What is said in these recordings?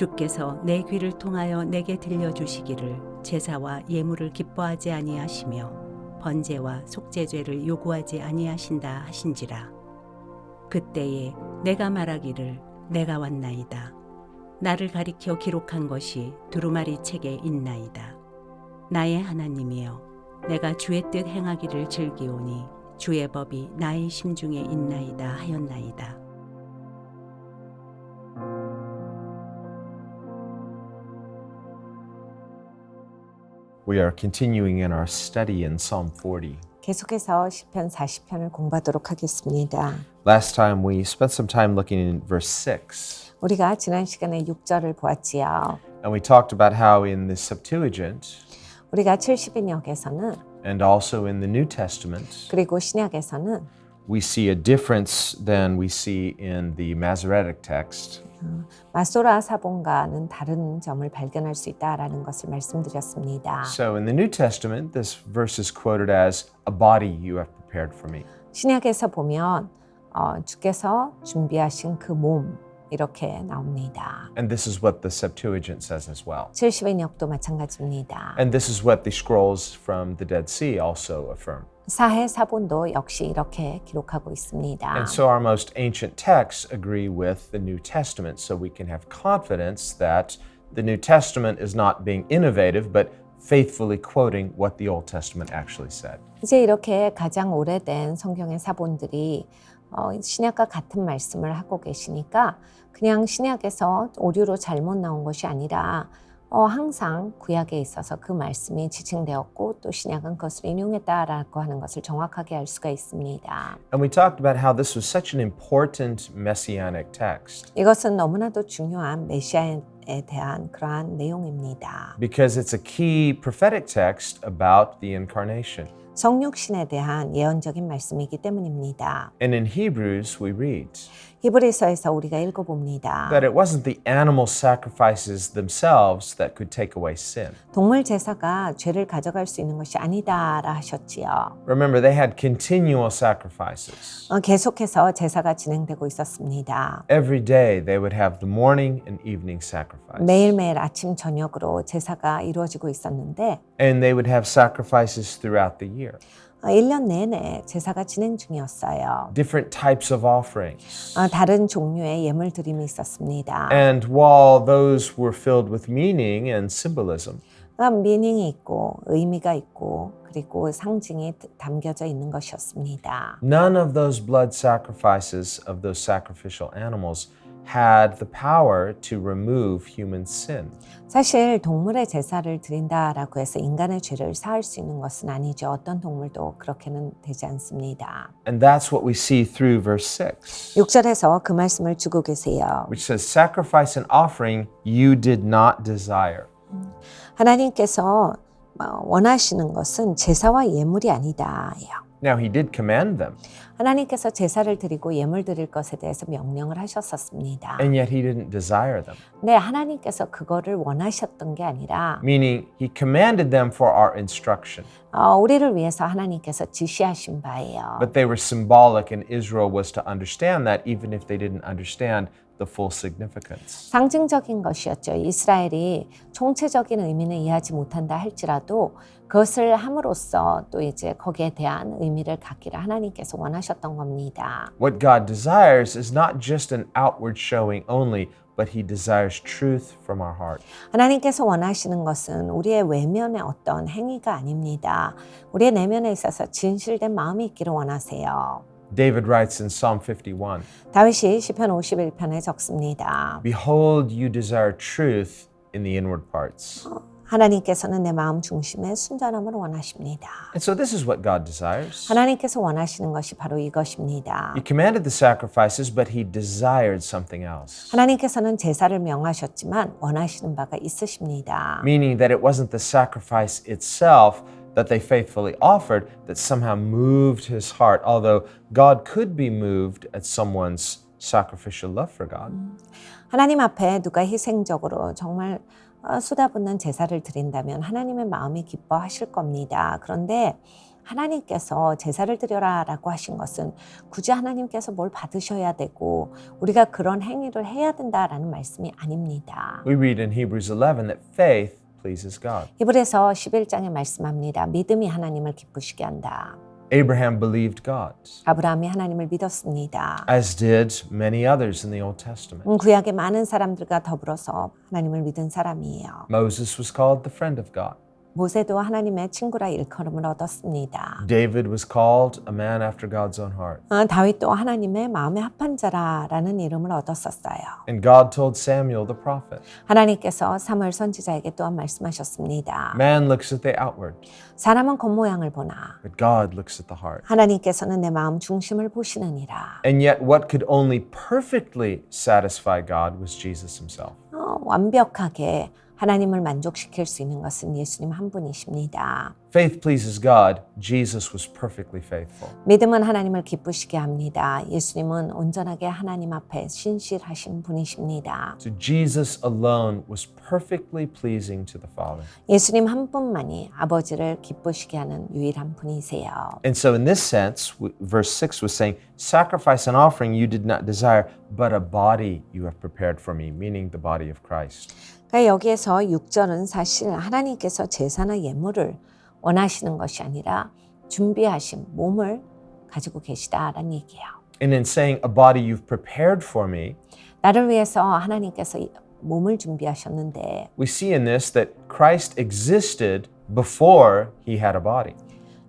주께서 내 귀를 통하여 내게 들려주시기를 제사와 예물을 기뻐하지 아니하시며 번제와 속죄죄를 요구하지 아니하신다 하신지라. 그때에 내가 말하기를 내가 왔나이다. 나를 가리켜 기록한 것이 두루마리 책에 있나이다. 나의 하나님이여, 내가 주의 뜻 행하기를 즐기오니 주의 법이 나의 심중에 있나이다 하였나이다. We are continuing in our study in Psalm 40. 계속해서 시편 40편을 공부하도록 하겠습니다. Last time we spent some time looking in verse 6, 우리가 지난 시간에 6절을 보았지요. and we talked about how in the Septuagint 우리가 70인역에서는 and also in the New Testament, 그리고 신약에서는 we see a difference than we see in the Masoretic text. 마소라 사본과는 다른 점을 발견할 수 있다라는 것을 말씀드렸습니다. So in the New Testament, this verse is quoted as a body you have prepared for me. 신약에서 보면 주께서 준비하신 그 몸 이렇게 나옵니다. And this is what the Septuagint says as well. 70인역도 마찬가지입니다. And this is what the scrolls from the Dead Sea also affirm. 사해 사본도 역시 이렇게 기록하고 있습니다. And so our most ancient texts agree with the New Testament, so we can have confidence that the New Testament is not being innovative, but faithfully quoting what the Old Testament actually said. 이제 이렇게 가장 오래된 성경의 사본들이 신약과 같은 말씀을 하고 계시니까 그냥 신약에서 오류로 잘못 나온 것이 아니라 항상 구약에 있어서 그 말씀이 지칭되었고 또 신약은 그것을 인용했다라고 하는 것을 정확하게 알 수가 있습니다. And we talked about how this was such an important messianic text 이것은 너무나도 중요한 메시아에 대한 그러한 내용입니다. because it's a key prophetic text about the incarnation. 성육신에 대한 예언적인 말씀이기 때문입니다. And in Hebrews, we read 히브리서에서 우리가 읽어봅니다. that it wasn't the animal sacrifices themselves that could take away sin. 동물 제사가 죄를 가져갈 수 있는 것이 아니다라 하셨지요. Remember, they had continual sacrifices. 계속해서 제사가 진행되고 있었습니다. Every day they would have the morning and evening sacrifice. 매일매일 아침 저녁으로 제사가 이루어지고 있었는데 And they would have sacrifices throughout the year. 1년 내내 제사가 진행 중이었어요. Different types of offerings. 다른 종류의 예물 드림이 있었습니다. And while those were filled with meaning and symbolism, 미닝이 있고 의미가 있고 그리고 상징이 담겨져 있는 것이었습니다. none of those blood sacrifices of those sacrificial animals had the power to remove human sin. 사실 동물의 제사를 드린다라고 해서 인간의 죄를 사할 수 있는 것은 아니죠. 어떤 동물도 그렇게는 되지 않습니다. And that's what we see through verse 6, 6절에서 그 말씀을 주고 계세요. which says, sacrifice and offering you did not desire. 하나님께서 원하시는 것은 제사와 예물이 아니다예요. Now, he did command them, 하나님께서 제사를 드리고 예물 드릴 것에 대해서 명령을 하셨었습니다. and yet he didn't desire them. 네, 하나님께서 그거를 원하셨던 게 아니라 Meaning, he commanded them for our instruction, 우리를 위해서 하나님께서 지시하신 바예요. but they were symbolic, and Israel was to understand that even if they didn't understand the full significance. 상징적인 것이었죠. 이스라엘이 총체적인 의미는 이해하지 못한다 할지라도 그것을 함으로써 또 이제 거기에 대한 의미를 갖기를 하나님께서 원하셨던 겁니다. What God desires is not just an outward showing only, but he desires truth from our heart. 하나님께서 원하시는 것은 우리의 외면의 어떤 행위가 아닙니다. 우리의 내면에 있어서 진실된 마음이 있기를 원하세요. David writes in Psalm 51, 다윗이 시편 51편에 적습니다. Behold, you desire truth in the inward parts. 하나님께서는 내 마음 중심에 순전함을 원하십니다. And so this is what God desires. 하나님께서 원하시는 것이 바로 이것입니다. He commanded the sacrifices, but he desired something else. 하나님께서는 제사를 명하셨지만 원하시는 바가 있으십니다. Meaning that it wasn't the sacrifice itself that they faithfully offered that somehow moved his heart, although God could be moved at someone's sacrificial love for God. 하나님 앞에 누가 희생적으로 정말 쏟아붓는 제사를 드린다면 하나님의 마음이 기뻐하실 겁니다. 그런데 하나님께서 제사를 드려라라고 하신 것은 굳이 하나님께서 뭘 받으셔야 되고 우리가 그런 행위를 해야 된다라는 말씀이 아닙니다. We read in Hebrews 11 that faith pleases God. 히브리서 11장에 말씀합니다. 믿음이 하나님을 기쁘시게 한다. Abraham believed God, 아브라함이 하나님을 믿었습니다. as did many others in the Old Testament. 구약의 많은 사람들과 더불어서 하나님을 믿은 사람이에요. Moses was called the friend of God. 모세도 하나님의 친구라 일컬음을 얻었습니다. David was called a man after God's own heart. 다윗도 하나님의 마음에 합한 자라라는 이름을 얻었었어요. And God told Samuel the prophet, 하나님께서 사무엘 선지자에게 또한 말씀하셨습니다. man looks at the outward, 사람은 겉모양을 보나 but God looks at the heart. 하나님께서는 내 마음 중심을 보시느니라. And yet what could only perfectly satisfy God was Jesus himself. 완벽하게 하나님을 만족시킬 수 있는 것은 예수님 한 분이십니다. Faith pleases God. Jesus was perfectly faithful. 믿음은 하나님을 기쁘시게 합니다. 예수님은 온전하게 하나님 앞에 신실하신 분이십니다. So Jesus alone was perfectly pleasing to the Father. 예수님 한 분만이 아버지를 기쁘시게 하는 유일한 분이세요. And so in this sense, verse 6 was saying, sacrifice and offering you did not desire, but a body you have prepared for me, meaning the body of Christ. 그러니까 여기에서 6절은 사실 하나님께서 제사나 예물을 원하시는 것이 아니라 준비하신 몸을 가지고 계시다라는 얘기예요. And in saying, a body you've prepared for me, 나를 위해서 하나님께서 몸을 준비하셨는데 we see in this that Christ existed before he had a body.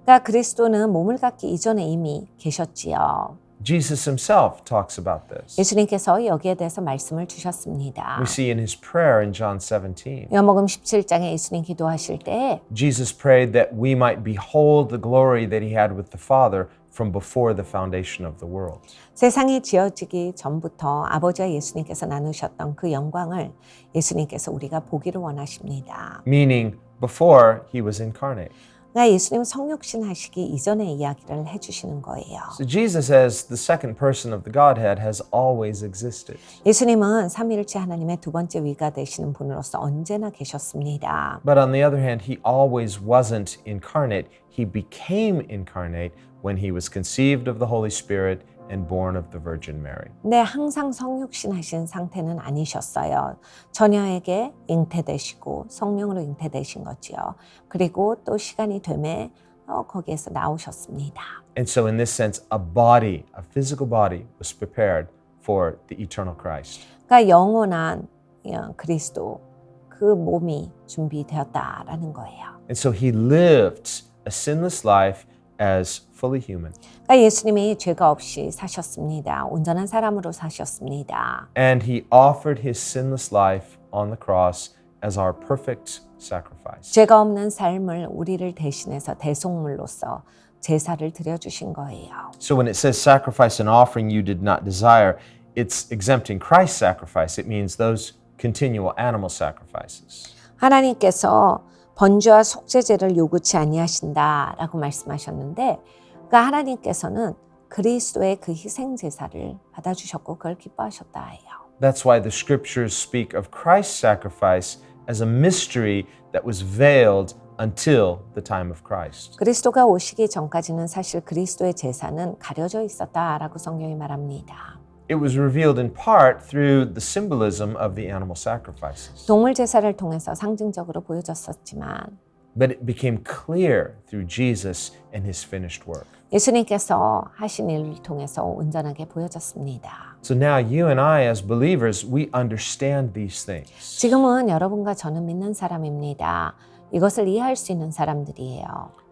그러니까 그리스도는 몸을 갖기 이전에 이미 계셨지요. Jesus himself talks about this. 예수님께서 여기에 대해서 말씀을 주셨습니다. We see in his prayer in John 17. 요한복음 17장에 예수님 기도하실 때 Jesus prayed that we might behold the glory that he had with the Father from before the foundation of the world. 세상이 지어지기 전부터 아버지와 예수님께서 나누셨던 그 영광을 예수님께서 우리가 보기를 원하십니다. Meaning before he was incarnate. 그러니까 예수님 성육신 하시기 이전의 이야기를 해주시는 거예요. So Jesus as the second person of the Godhead has always existed. 예수님은 삼위일체 하나님의 두 번째 위가 되시는 분으로서 언제나 계셨습니다. But on the other hand, he always wasn't incarnate. He became incarnate when he was conceived of the Holy Spirit and born of the Virgin Mary. 근데 항상 성육신 하신 상태는 아니셨어요. 처녀에게 잉태되시고 성령으로 잉태되신 거지요. 그리고 또 시간이 되매 거기에서 나오셨습니다. And so in this sense, a body, a physical body was prepared for the eternal Christ. 그러니까 영원한 그리스도 그 몸이 준비되었다라는 거예요. And so he lived a sinless life as fully human. 그러니까 예수님이 죄가 없이 사셨습니다. 온전한 사람으로 사셨습니다. And he offered his sinless life on the cross as our perfect sacrifice. 죄가 없는 삶을 우리를 대신해서 대속물로서 제사를 드려주신 거예요. So when it says sacrifice and offering you did not desire, it's exempting Christ's sacrifice. It means those continual animal sacrifices. 하나님께서 번제와 속죄제를 요구치 아니하신다라고 말씀하셨는데 그러니까 하나님께서는 그리스도의 그 희생 제사를 받아주셨고 그걸 기뻐하셨다 해요. That's why the scriptures speak of Christ's sacrifice as a mystery that was veiled until the time of Christ. 그리스도가 오시기 전까지는 사실 그리스도의 제사는 가려져 있었다라고 성경이 말합니다. It was revealed in part through the symbolism of the animal sacrifices. 동물 제사를 통해서 상징적으로 보여졌었지만 But it became clear through Jesus and his finished work. 예수님께서 하신 일을 통해서 온전하게 보여졌습니다. So now you and I as believers, we understand these things. 지금은 여러분과 저는 믿는 사람입니다. 이것을 이해할 수 있는 사람들이에요.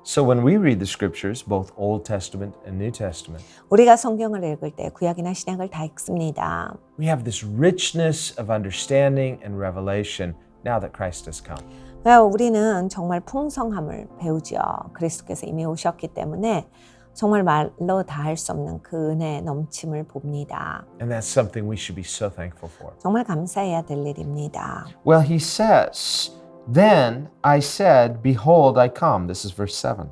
So when we read the scriptures, both Old Testament and New Testament, 우리가 성경을 읽을 때 구약이나 신약을 다 읽습니다. we have this richness of understanding and revelation now that Christ has come. 그러니까 우리는 정말 풍성함을 배우죠. 그리스도께서 이미 오셨기 때문에 정말 말로 다 할 수 없는 그 은혜의 넘침을 봅니다. And that's something we should be so thankful for. 정말 감사해야 될 일입니다. Well, he says, then I said, behold, I come. This is verse 7.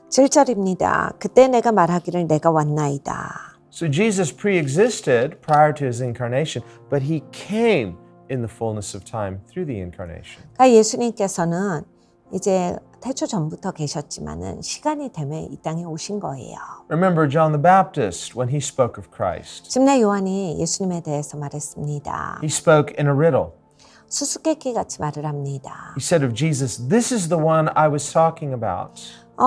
7절입니다. 그때 내가 말하기를 내가 왔나이다. So Jesus pre-existed prior to his incarnation, but he came in the fullness of time through the incarnation. 그러니까 예수님께서는 이제 태초 전부터 계셨지만은 시간이 되면 이 땅에 오신 거예요. Remember John the Baptist when he spoke of Christ. 침례 요한이 예수님에 대해서 말했습니다. He spoke in a riddle. 수수께끼 같이 말을 합니다. He said of Jesus, "This is the one I was talking about."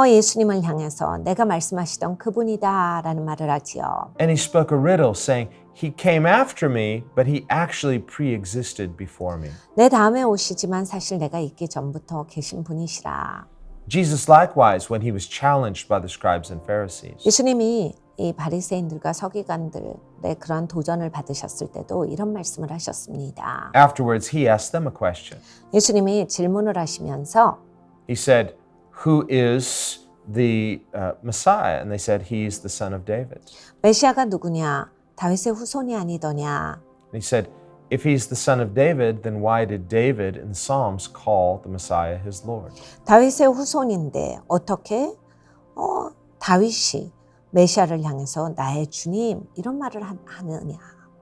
예수님을 향해서 내가 말씀하시던 그분이다라는 말을 하지요. And he spoke a riddle saying, "He came after me, but he actually pre-existed before me." 내 다음에 오시지만 사실 내가 있기 전부터 계신 분이시라. Jesus likewise when he was challenged by the scribes and Pharisees. 예수님이 이 바리새인들과 서기관들의 그런 도전을 받으셨을 때도 이런 말씀을 하셨습니다. Afterwards, he asked them a question. 예수님이 질문을 하시면서 He said, "Who is the Messiah?" And they said, "He's the son of David." 메시아가 누구냐? 다윗의 후손이 아니더냐? And he said, "If he's the son of David, then why did David in the Psalms call the Messiah his Lord?" 다윗의 후손인데 어떻게 다윗이 메시아를 향해서 나의 주님 이런 말을 하느냐?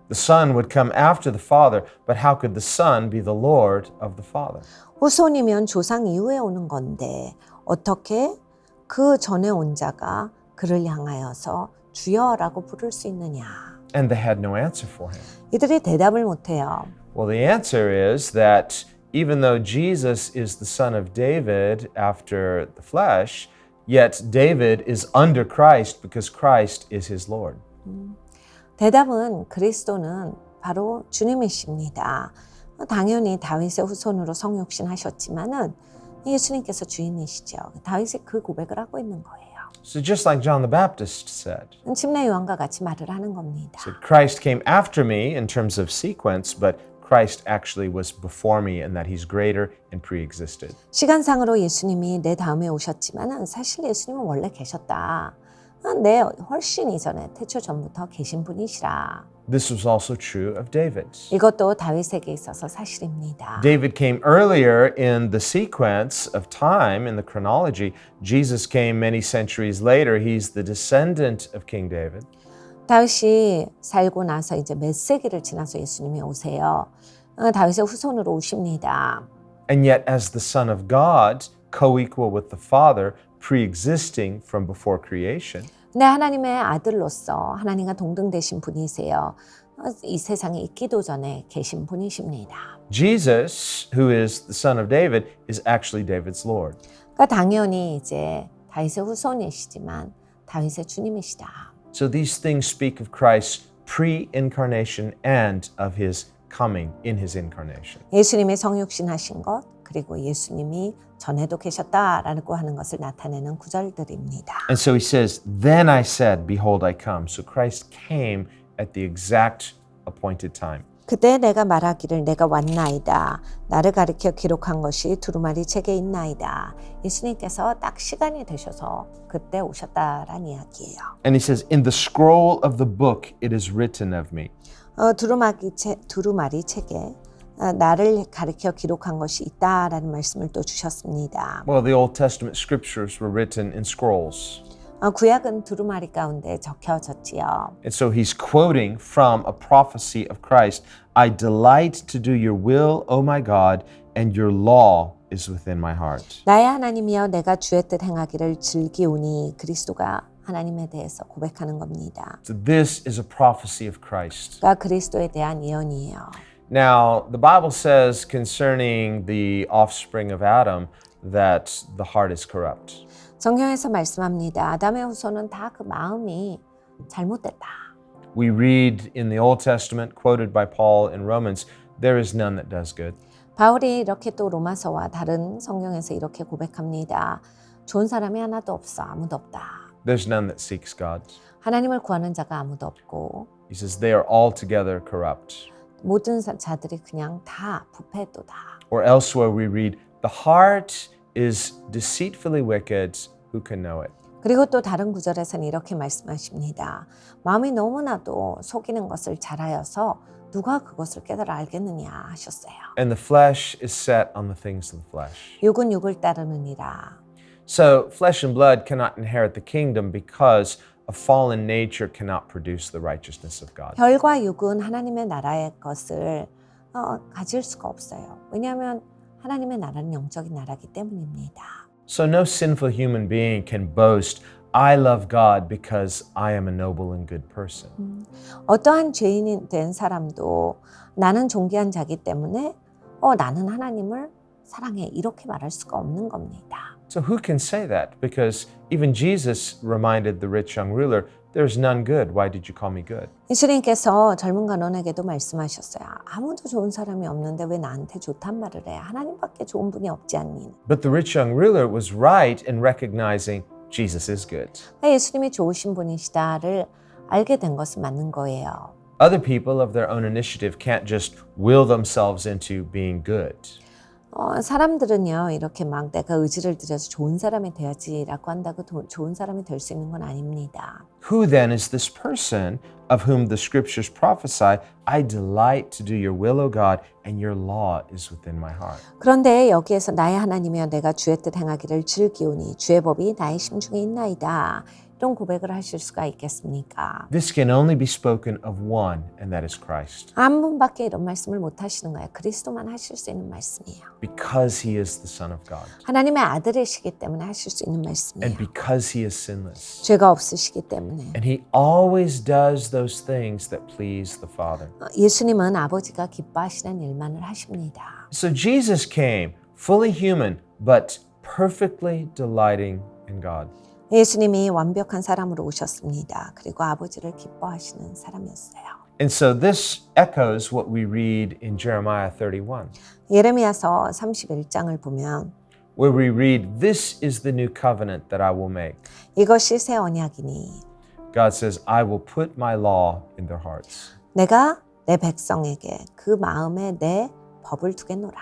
The son would come after the father, but how could the son be the Lord of the father? 후손이면 조상 이후에 오는 건데 어떻게 그 전에 온 자가 그를 향하여서 주여라고 부를 수 있느냐? And they had no answer for him. 이들이 대답을 못해요. Well, the answer is that even though Jesus is the son of David after the flesh, yet David is under Christ because Christ is his Lord. 대답은 그리스도는 바로 주님이십니다. 당연히 다윗의 후손으로 성육신하셨지만은 예수님께서 주인이시죠. 다윗이 그 고백을 하고 있는 거예요. So just like John the Baptist said, 침례 요한과 같이 말을 하는 겁니다. so Christ came after me in terms of sequence, but Christ actually was before me and that he's greater and pre-existed. 시간상으로 예수님이 내 다음에 오셨지만은 사실 예수님은 원래 계셨다. 내 훨씬 이전에 태초 전부터 계신 분이시라. This was also true of David. 이것도 다윗에게 있어서 사실입니다. David came earlier in the sequence of time, in the chronology. Jesus came many centuries later. He's the descendant of King David. 다윗이 살고 나서 이제 몇 세기를 지나서 예수님이 오세요. 다윗의 후손으로 오십니다. And yet, as the Son of God, co-equal with the Father, pre-existing from before creation, 근데 하나님의 아들로서 하나님과 동등되신 분이세요. 이 세상에 있기도 전에 계신 분이십니다. Jesus, who is the Son of David, is actually David's Lord. 그러니까 당연히 이제 다윗의 후손이시지만 다윗의 주님이시다. So these things speak of Christ's pre-incarnation and of his coming in his incarnation. 예수님이 성육신하신 것 그리고 예수님이 전에도 계셨다라고 하는 것을 나타내는 구절들입니다. And so he says, "Then I said, behold, I come." So Christ came at the exact appointed time. 그때 내가 말하기를 내가 왔나이다. 나를 가리켜 기록한 것이 두루마리 책에 있나이다. 예수님께서 딱 시간이 되셔서 그때 오셨다라는 이야기예요. And he says, "In the scroll of the book it is written of me." 두루마리 책에 나를 가리켜 기록한 것이 있다라는 말씀을 또 주셨습니다. Well, the Old Testament scriptures were written in scrolls. 구약은 두루마리 가운데 적혀졌지요. And so he's quoting from a prophecy of Christ. "I delight to do your will, O my God, and your law is within my heart." 나의 하나님이여 내가 주의 뜻 행하기를 즐기오니 그리스도가 하나님에 대해서 고백하는 겁니다. So this is a prophecy of Christ. 그러니까 그리스도에 대한 예언이에요. Now, the Bible says concerning the offspring of Adam that the heart is corrupt. 성경에서 말씀합니다. 아담의 후손은 다 그 마음이 잘못됐다. We read in the Old Testament, quoted by Paul in Romans, "There is none that does good." 바울이 이렇게 또 로마서와 다른 성경에서 이렇게 고백합니다. 좋은 사람이 하나도 없어. 아무도 없다. There's none that seeks God. 하나님을 구하는 자가 아무도 없고 He says they are altogether corrupt. 모든 자들이 그냥 다 부패도다. Or elsewhere we read, "The heart is deceitfully wicked, who can know it?" 그리고 또 다른 구절에서는 이렇게 말씀하십니다. 마음이 너무나도 속이는 것을 잘하여서 누가 그것을 깨달아 알겠느냐 하셨어요. And the flesh is set on the things of the flesh. 육은 육을 따르느니라. So flesh and blood cannot inherit the kingdom because a fallen nature cannot produce the righteousness of God. 혈과 육은 하나님의 나라의 것을 가질 수가 없어요. 왜냐하면 하나님의 나라는 영적인 나라이기 때문입니다. So no sinful human being can boast, I love God because I am a noble and good person. 어떠한 죄인이 된 사람도 나는 존귀한 자기 때문에 나는 하나님을 사랑해 이렇게 말할 수가 없는 겁니다. So who can say that? Because even Jesus reminded the rich young ruler, there's none good. Why did you call me good? 예수님께서 젊은 간원에게도 말씀하셨어요. 아무도 좋은 사람이 없는데 왜 나한테 좋단 말을 해? 하나님밖에 좋은 분이 없지 않니? But the rich young ruler was right in recognizing Jesus is good. 예수님이 좋으신 분이시다를 알게 된 것은 맞는 거예요. Other people of their own initiative can't just will themselves into being good. 사람들은요 이렇게 막 내가 의지를 들여서 좋은 사람이 돼야지라고 한다고 좋은 사람이 될 수 있는 건 아닙니다. Who then is this person of whom the scriptures prophesy, I delight to do your will, O God, and your law is within my heart. 그런데 여기에서 나의 하나님이여 내가 주의 뜻 행하기를 즐기오니 주의 법이 나의 심중에 있나이다. 이런 고백을 하실 수가 있겠습니까? This can only be spoken of one, and that is Christ. 한 분밖에 이런 말씀을 못 하시는 거예요. 그리스도만 하실 수 있는 말씀이에요. Because he is the Son of God, 하나님의 아들이시기 때문에 하실 수 있는 and 말씀이에요. because he is sinless. 죄가 없으시기 때문에. And he always does those things that please the Father. 예수님은 아버지가 기뻐하시는 일만을 하십니다. So Jesus came, fully human, but perfectly delighting in God. 예수님이 완벽한 사람으로 오셨습니다. 그리고 아버지를 기뻐하시는 사람이었어요. And so this echoes what we read in Jeremiah 31, 예레미야서 31장을 보면 where we read, This is the new covenant that I will make. 이것이 새 언약이니 God says, I will put my law in their hearts 내가 내 백성에게 그 마음에 내 법을 두겠노라.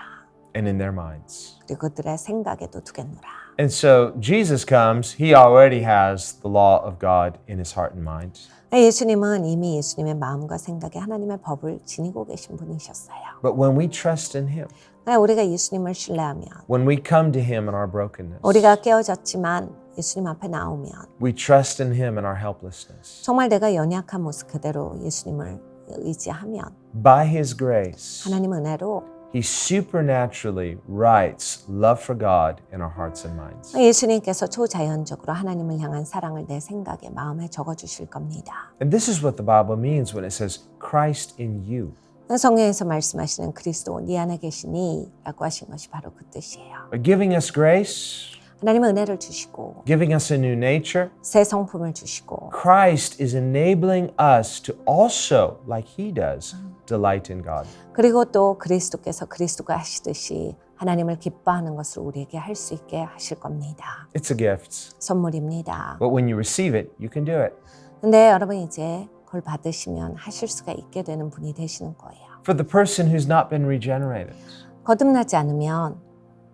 and in their minds. 그리고 그들의 생각에도 두겠노라. And so Jesus comes, he already has the law of God in his heart and mind. 예수님은 이미 예수님의 마음과 생각에 하나님의 법을 지니고 계신 분이셨어요. But when we trust in him, 우리가 예수님을 신뢰하면 when we come to him in our brokenness, 우리가 깨어졌지만 예수님 앞에 나오면 we trust in him in our helplessness. 정말 내가 연약한 모습 그대로 예수님을 의지하면 By his grace, 하나님 은혜로 he supernaturally writes love for God in our hearts and minds. 예수님께서 초자연적으로 하나님을 향한 사랑을 내 생각에 마음에 적어주실 겁니다. And this is what the Bible means when it says Christ in you. 성경에서 말씀하시는 그리스도 네 안에 계시니 라고 하신 것이 바로 그 뜻이에요. By giving us grace, 하나님은 은혜를 주시고 giving us a new nature, 새 성품을 주시고 Christ is enabling us to also, like he does, delight in God. 그리고 또 그리스도가 하시듯이 하나님을 기뻐하는 것을 우리에게 할 수 있게 하실 겁니다. It's a gift. 선물입니다. But when you receive it, you can do it. 근데 여러분 이제 그걸 받으시면 하실 수가 있게 되는 분이 되시는 거예요. For the person who's not been regenerated, 거듭나지 않으면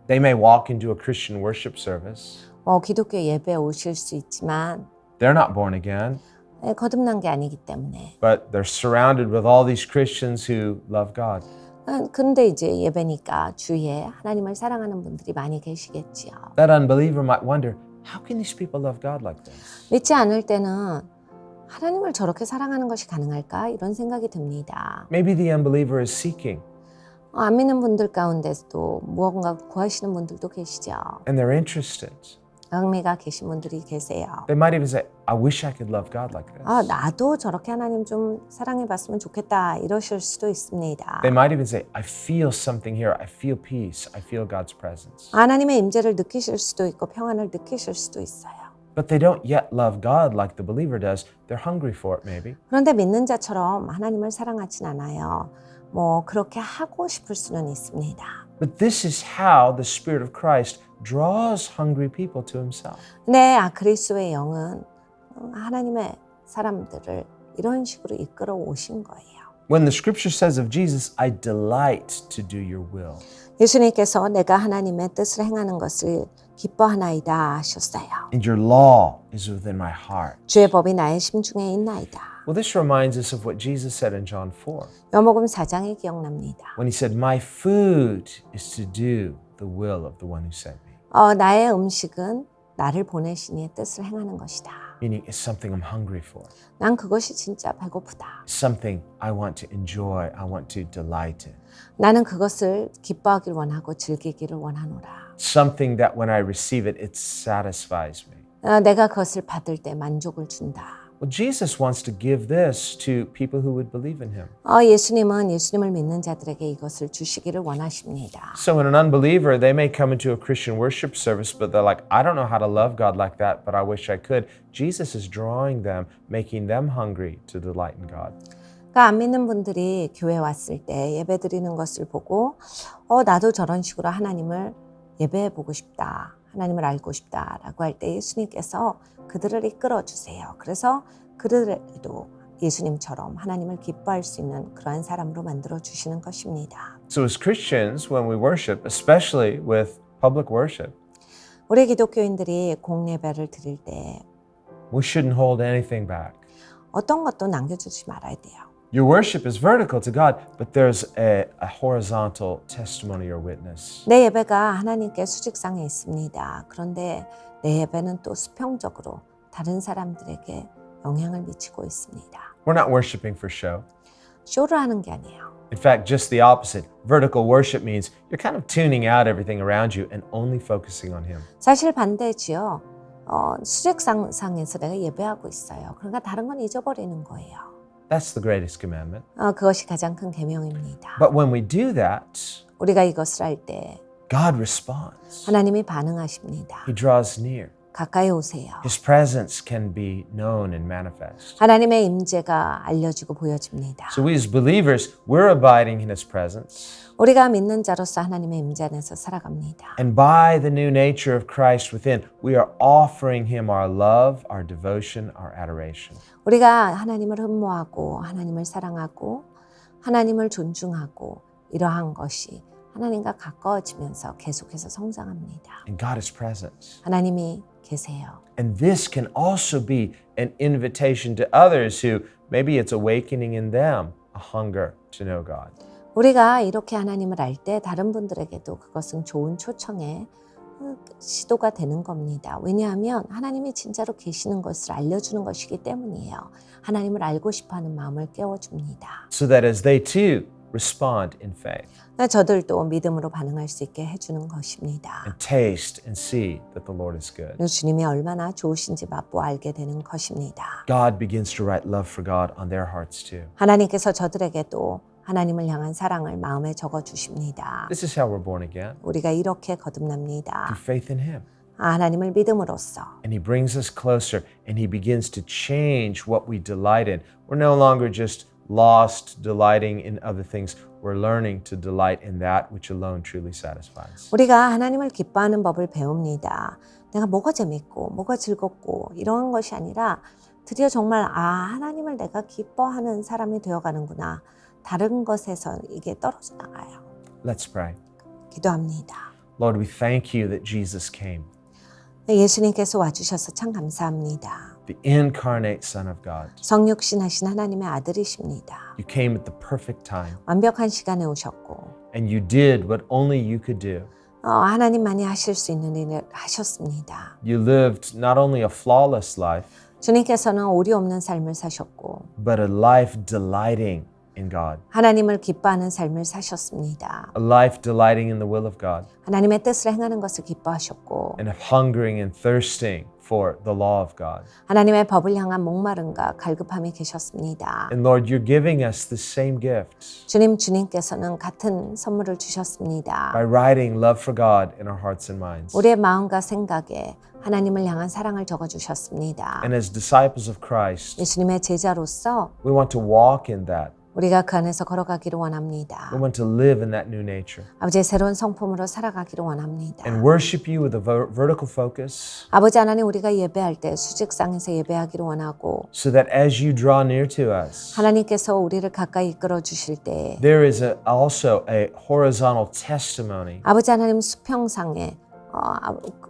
they may walk into a Christian worship service. 기독교 예배에 오실 수 있지만 They're not born again, 거듭난 게 아니기 때문에 but they're surrounded with all these Christians who love God. 그런데 이제 예배니까 주위에 하나님을 사랑하는 분들이 많이 계시겠지요. That unbeliever might wonder, how can these people love God like this? 믿지 않을 때는 하나님을 저렇게 사랑하는 것이 가능할까? 이런 생각이 듭니다. Maybe the unbeliever is seeking 안 믿는 분들 가운데서도 무언가 구하시는 분들도 계시죠. and they're interested. 흥미가 계신 분들이 계세요. They might even say, I wish I could love God like this. 나도 저렇게 하나님 좀 사랑해봤으면 좋겠다 이러실 수도 있습니다. They might even say, I feel something here. I feel peace. I feel God's presence. 하나님의 임재를 느끼실 수도 있고 평안을 느끼실 수도 있어요. But they don't yet love God like the believer does. They're hungry for it maybe. 그런데 믿는 자처럼 하나님을 사랑하진 않아요. 그렇게 하고 싶을 수는 있습니다. But this is how the Spirit of Christ draws hungry people to himself. 네, 그리스도의 영은 하나님의 사람들을 이런 식으로 이끌어 오신 거예요. When the scripture says of Jesus, I delight to do your will. 예수님께서 내가 하나님의 뜻을 행하는 것을 기뻐하나이다 하셨어요. And your law is within my heart. 주의 법이 나의 심중에 있나이다. Well, this reminds us of what Jesus said in John 4. 요한복음 4장이 기억납니다. When he said, my food is to do the will of the one who sent me. 나의 음식은 나를 보내신 이의 뜻을 행하는 것이다. meaning it's something I'm hungry for. 난 그것이 진짜 배고프다. Something I want to enjoy, I want to delight in. 나는 그것을 기뻐하길 원하고 즐기기를 원하노라. Something that when I receive it, it satisfies me. 내가 그것을 받을 때 만족을 준다. Well, Jesus wants to give this to people who would believe in him. 예수님은 예수님을 믿는 자들에게 이것을 주시기를 원하십니다. So when an unbeliever, they may come into a Christian worship service, but they're like, I don't know how to love God like that, but I wish I could. Jesus is drawing them, making them hungry to delight in God. 그러니까 안 믿는 분들이 교회 왔을 때 예배 드리는 것을 보고 나도 저런 식으로 하나님을 예배해 보고 싶다. 하나님을 알고 싶다라고 할 때 예수님께서 그들을 이끌어 주세요. 그래서 그들도 예수님처럼 하나님을 기뻐할 수 있는 그러한 사람으로 만들어 주시는 것입니다. So as Christians, when we worship, especially with public worship, 우리 기독교인들이 공예배를 드릴 때 we shouldn't hold anything back. 어떤 것도 남겨주지 말아야 돼요. Your worship is vertical to God, but there's a horizontal testimony or witness. 내 예배가 하나님께 수직상에 있습니다. 그런데 내 예배는 또 수평적으로 다른 사람들에게 영향을 미치고 있습니다. We're not worshiping for show. 쇼를 하는 게 아니에요. In fact, just the opposite. Vertical worship means you're kind of tuning out everything around you and only focusing on Him. 사실 반대지요. 수직상에서 내가 예배하고 있어요. 그러니까 다른 건 잊어버리는 거예요. That's the greatest commandment. 그것이 가장 큰 계명입니다. But when we do that, 우리가 이것을 할 때 God responds. 하나님이 반응하십니다. He draws near. 가까이 오세요. His presence can be known and manifest. 하나님의 임재가 알려지고 보여집니다. So we as believers, we're abiding in His presence. 우리가 믿는 자로서 하나님의 임재 안에서 살아갑니다. And by the new nature of Christ within, we are offering Him our love, our devotion, our adoration. 우리가 하나님을 흠모하고 하나님을 사랑하고 하나님을 존중하고 이러한 것이 하나님과 가까워지면서 계속해서 성장합니다. And God is present. 하나님이 계세요. And this can also be an invitation to others who maybe it's awakening in them a hunger to know God. 우리가 이렇게 하나님을 알 때 다른 분들에게도 그것은 좋은 초청의 시도가 되는 겁니다. 왜냐하면 하나님이 진짜로 계시는 것을 알려주는 것이기 때문이에요. 하나님을 알고 싶어하는 마음을 깨워줍니다. So that as they too respond in faith 저들도 믿음으로 반응할 수 있게 해주는 것입니다. and taste and see that the Lord is good. 그리고 주님이 얼마나 좋으신지 맛보아 알게 되는 것입니다. God begins to write love for God on their hearts too. 하나님께서 저들에게도 하나님을 향한 사랑을 마음에 적어주십니다. This is how we're born again, 우리가 이렇게 거듭납니다. through faith in Him. 하나님을 믿음으로써 And He brings us closer and He begins to change what we delight in. We're no longer just lost delighting in other things. We're learning to delight in that which alone truly satisfies. 우리가 하나님을 기뻐하는 법을 배웁니다. 내가 뭐가 재밌고 뭐가 즐겁고 이런 것이 아니라 드디어 정말 하나님을 내가 기뻐하는 사람이 되어가는구나. 다른 것에서 이게 떨어져 나가요. Let's pray. 기도합니다. Lord, we thank you that Jesus came, 예수님께서 와주셔서 참 감사합니다. the incarnate Son of God. 성육신 하신 하나님의 아들이십니다. You came at the perfect time 완벽한 시간에 오셨고 and you did what only you could do. 하나님만이 하실 수 있는 일을 하셨습니다. You lived not only a flawless life, 주님께서는 오리 없는 삶을 사셨고 but a life delighting in God, 하나님을 기뻐하는 삶을 사셨습니다. a life delighting in the will of God, 하나님의 뜻을 행하는 것을 기뻐하셨고 and of hungering and thirsting for the law of God. 하나님의 법을 향한 목마름과 갈급함이 계셨습니다. And Lord, you're giving us the same gift 주님께서는 같은 선물을 주셨습니다. by writing love for God in our hearts and minds. 우리의 마음과 생각에 하나님을 향한 사랑을 적어주셨습니다. And as disciples of Christ, 예수님의 제자로서 we want to walk in that. 우리가 그 안에서 걸어가기를 원합니다. We want to live in that new nature 아버지의 새로운 성품으로 살아가기를 원합니다. and worship you with a vertical focus 아버지 하나님, 우리가 예배할 때 수직상에서 예배하기를 원하고 so that as you draw near to us, 하나님께서 우리를 가까이 이끌어 주실 때 there is also a horizontal testimony 아버지 하나님 수평상에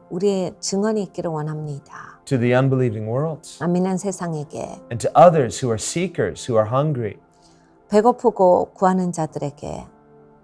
우리의 증언이 있기를 원합니다. to the unbelieving world 안 믿는 세상에게 and to others who are seekers, who are hungry, 배고프고 구하는 자들에게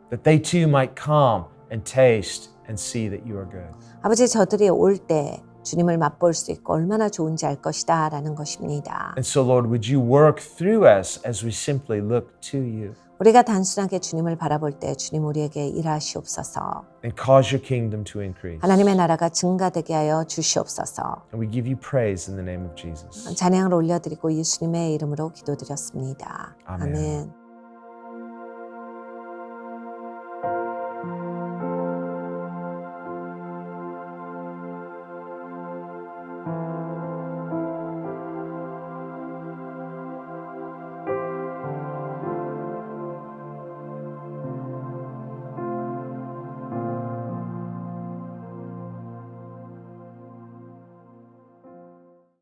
that they too might come and taste and see that you are good. 아버지, 저들이 올 때 주님을 맛볼 수 있고 얼마나 좋은지 알 것이다 라는 것입니다. And so, Lord, would you work through us as we simply look to you 우리가 단순하게 주님을 바라볼 때 주님 우리에게 일하시옵소서. and cause your kingdom to increase? 하나님의 나라가 증가되게 하여 주시옵소서. And we give you praise in the name of Jesus. 찬양을 올려드리고 예수님의 이름으로 기도드렸습니다. 아멘. 아멘.